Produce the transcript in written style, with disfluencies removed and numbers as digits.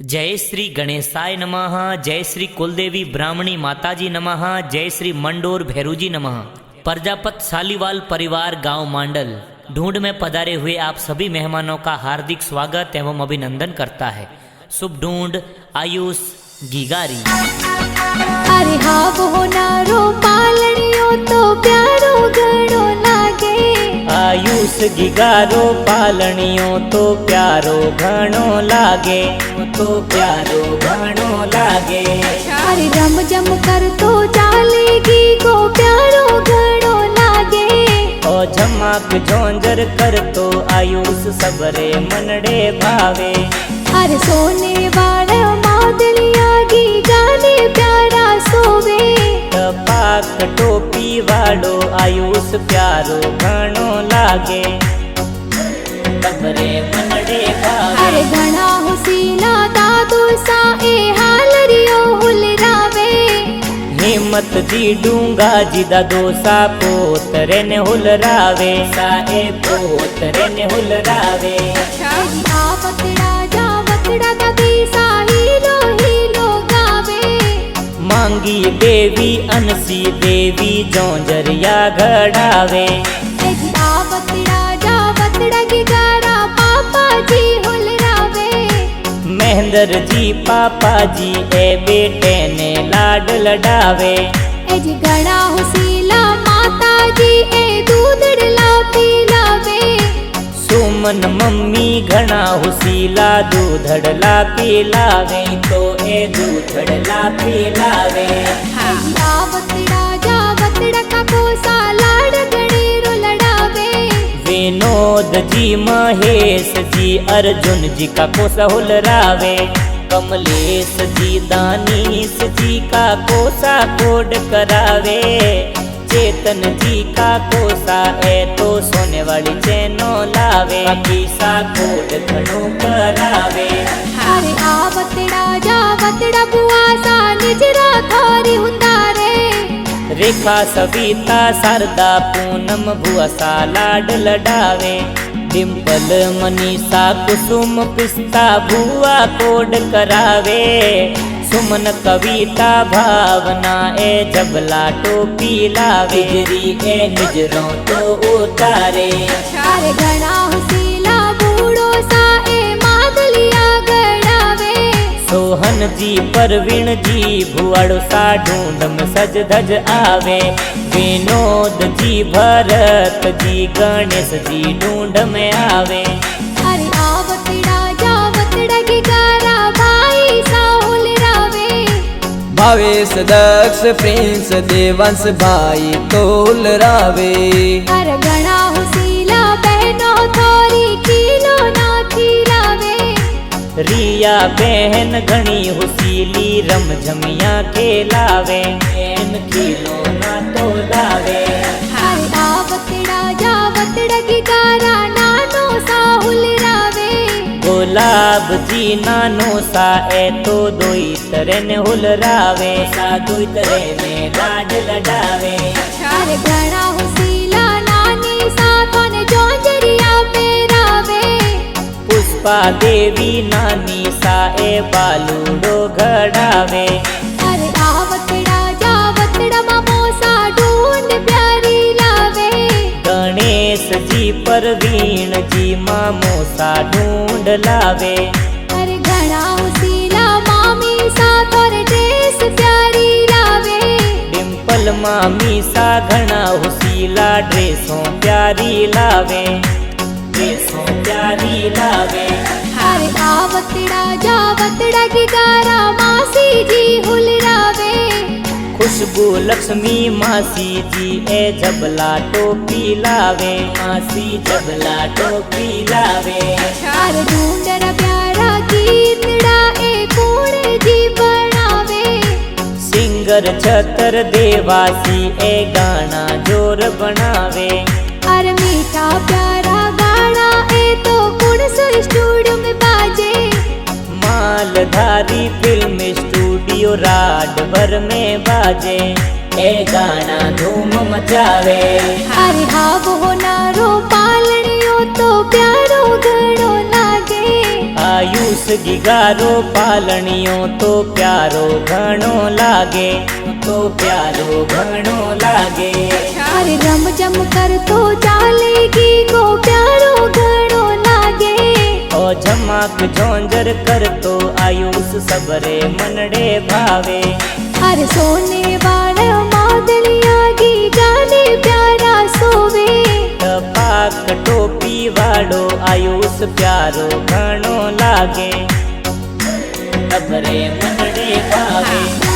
जय श्री गणेशाय नमः। जय श्री कुलदेवी ब्राह्मणी माताजी नमः। जय श्री मंडोर भैरूजी नमः। प्रजापत सालीवाल परिवार गांव मांडल ढूंढ में पधारे हुए आप सभी मेहमानों का हार्दिक स्वागत एवं अभिनंदन करता है। शुभ ढूंढ आयुष गिगारी। अरे हाँ वो नारो पालनियो तो प्यारो घणो लागे। आयुष गिगारो पालनियो तो प्यारो घणो लागे, तो प्यारो घणो लागे। अरे रम जम कर तो चालेगी को प्यारो घणो लागे। ओ झमाक झोंझर कर तो आयुष सबरे मनड़े भावे। अरे सोने वाला मादलिया गी गाने प्यारा सोवे। पाक टोपी वालो आयुष प्यारो घणो लागे, सबरे मनड़े भावे। अरे घणा हुसीला दादू सा ए हालरियो हुलरावे। हिम्मत जी डूंगा जी दादो सा पोतरे ने हुलरावे, सा ए पोतरे ने हुलरावे। आवतड़ा जावतड़ा दादी सा हीलो हीलो गावे। मांगी देवी अनसी देवी जोंजरिया घड़ावे। आवतड़ा जावतड़ा गिगारा पापा जी हुलरावे। महेंद्र जी पापा जी ए बेटे ने लाड लडावे। एजी घड़ा हुसीला माता जी ए दूधड़ला पिलावे। सुमन मम्मी घना हुसीला दूधड़ला पिलावे, तो ए दूधड़ला पिलावे। आवतड़ा जावतड़ा का कोसा लाड गणेरो लड़ावे। विनोद जी महेश जी अर्जुन जी का कोसा हुलरावे। कमलेश जी दानीश जी का कोसा कोड करावे। चेतन जी का कोसा ए तो सोने वाली चैनो लावे। सा कोड घणो करावे। अरे आवतड़ा जावतड़ा बुआ सा निजरा थारी हुंदारे। रेखा सविता शारदा पूनम बुआ सा लाड लडावे। डिम्पल मनीषा कुसुम पिस्ता बुआ कोड करावे। सुमन कविता भावना ए जबला टोपी लावे। बिजरी ए निजरों तो उतारे। अरे घणा हुसीला बूढ़ो सा ए मादलिया गड़ावे। सोहन जी परवीन जी भुआड़ो सा ढूंढ में सज धज आवे। विनोद जी भरत जी गणेश जी ढूंढ में आवे। अरे आवतड़ा जावतड़ा गिगारा भाई सा हुलरावे। भावेश दक्ष प्रिंस देवंश भाई तो हुलरावे। अरे घणा हुसीला बहनो थोरी खीलो ना खिलावे। रिया बहन घनी हुसीली रमझमिया खेलावे। एन खिलौना तो लावे। अरे आवतड़ा जावतड़ा गिगारा नानो सा हुलरावे। गुलाब जी नानो सा ए तो दोई तरह ने हुलरावे। सा दोई तरह ने लाड लडावे। अरे घणा हुसीला नानी सा कोने जोंजरिया पेरावे। पुष्पा देवी नानी सा ए बालूडो घड़ावे। अरे आवतड़ा जावतड़ा मामो सा ढूंढ प्यारी लावे। गणेश जी परवीन जी मामो सा ढूंढ लावे। अरे घणा हुसीला मामी सा तोरे ड्रेस प्यारी लावे। डिम्पल मामी सा घना हुसीला ड्रेसों प्यारी लावे। ड्रेसों प्यारी लावे। अरे आवतड़ा जावतड़ा गिगारा मासी जी हुलरावे। खुशबू लक्ष्मी मासी जी ए जबला टोपी लावे। मासी जबला टोपी लावे। अरे ढूंढर प्यारा गीतड़ा ए कूड़े जी बनावे। सिंगर छतर देवासी ए गाना जोर बनावे। अरे मीठा प्यारा गाना ए तो कुण सुर स्टूडियो में बाजे। मालधारी फिल्म स्टूडियो राड भर में बाजे। ए गाना धूम मचावे। अरे हाँ वो नारो पालनियो तो प्यारो घणो लागे। आयुष गिगारो पालणियो तो प्यारो घणो लागे, तो प्यारो घणो लागे। अरे रम जम कर तो चालेगी को प्यारो घणो लागे। ओ झमाक झोंझर कर तो आयुष सबरे मनडे भावे। अरे सोने वाला मादलिया गी गाने प्यारा सोवे। टपाक टोपी वाड़ो आयुष प्यारो घणो लागे, सबरे मनडे भावे।